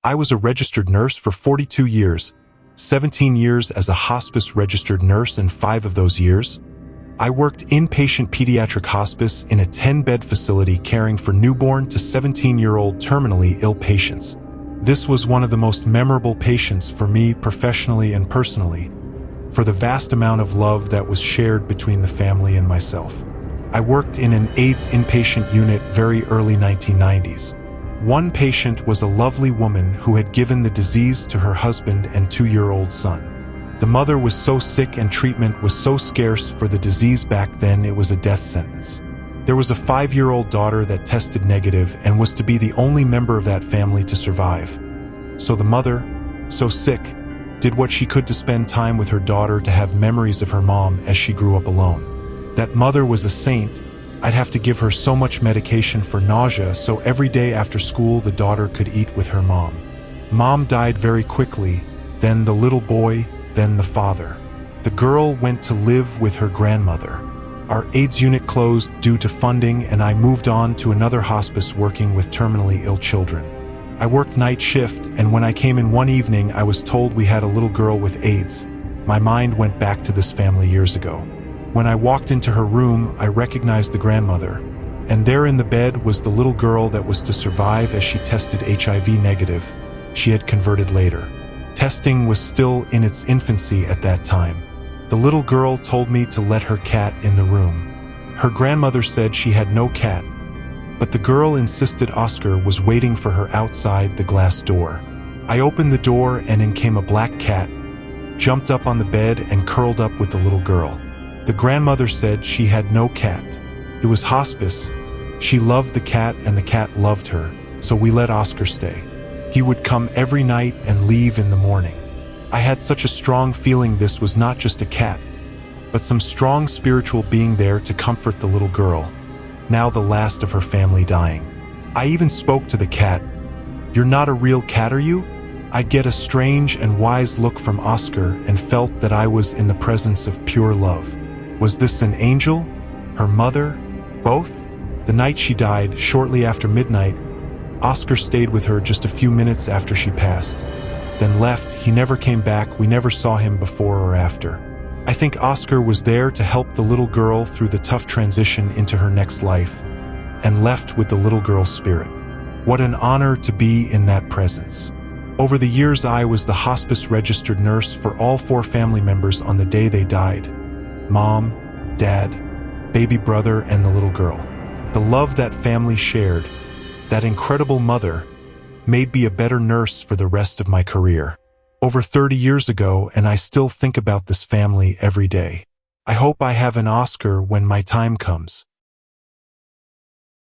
I was a registered nurse for 42 years, 17 years as a hospice registered nurse, and 5 of those years, I worked inpatient pediatric hospice in a 10-bed facility caring for newborn to 17-year-old terminally ill patients. This was one of the most memorable patients for me professionally and personally, for the vast amount of love that was shared between the family and myself. I worked in an AIDS inpatient unit very early 1990s. One patient was a lovely woman who had given the disease to her husband and 2-year-old son. The mother was so sick and treatment was so scarce for the disease back then it was a death sentence. There was a 5-year-old daughter that tested negative and was to be the only member of that family to survive. So the mother, so sick, did what she could to spend time with her daughter, to have memories of her mom as she grew up alone. That mother was a saint. I'd have to give her so much medication for nausea so every day after school the daughter could eat with her mom. Mom died very quickly, then the little boy, then the father. The girl went to live with her grandmother. Our AIDS unit closed due to funding, and I moved on to another hospice working with terminally ill children. I worked night shift, and when I came in one evening, I was told we had a little girl with AIDS. My mind went back to this family years ago. When I walked into her room, I recognized the grandmother, and there in the bed was the little girl that was to survive as she tested HIV negative. She had converted later. Testing was still in its infancy at that time. The little girl told me to let her cat in the room. Her grandmother said she had no cat, but the girl insisted Oscar was waiting for her outside the glass door. I opened the door and in came a black cat, jumped up on the bed and curled up with the little girl. The grandmother said she had no cat. It was hospice. She loved the cat and the cat loved her, so we let Oscar stay. He would come every night and leave in the morning. I had such a strong feeling this was not just a cat, but some strong spiritual being there to comfort the little girl, now the last of her family dying. I even spoke to the cat. "You're not a real cat, are you?" I get a strange and wise look from Oscar and felt that I was in the presence of pure love. Was this an angel? Her mother? Both? The night she died, shortly after midnight, Oscar stayed with her just a few minutes after she passed, then left. He never came back. We never saw him before or after. I think Oscar was there to help the little girl through the tough transition into her next life, and left with the little girl's spirit. What an honor to be in that presence. Over the years, I was the hospice registered nurse for all 4 family members on the day they died. Mom, Dad, baby brother, and the little girl. The love that family shared, that incredible mother, made me a better nurse for the rest of my career. Over 30 years ago, and I still think about this family every day. I hope I have an Oscar when my time comes.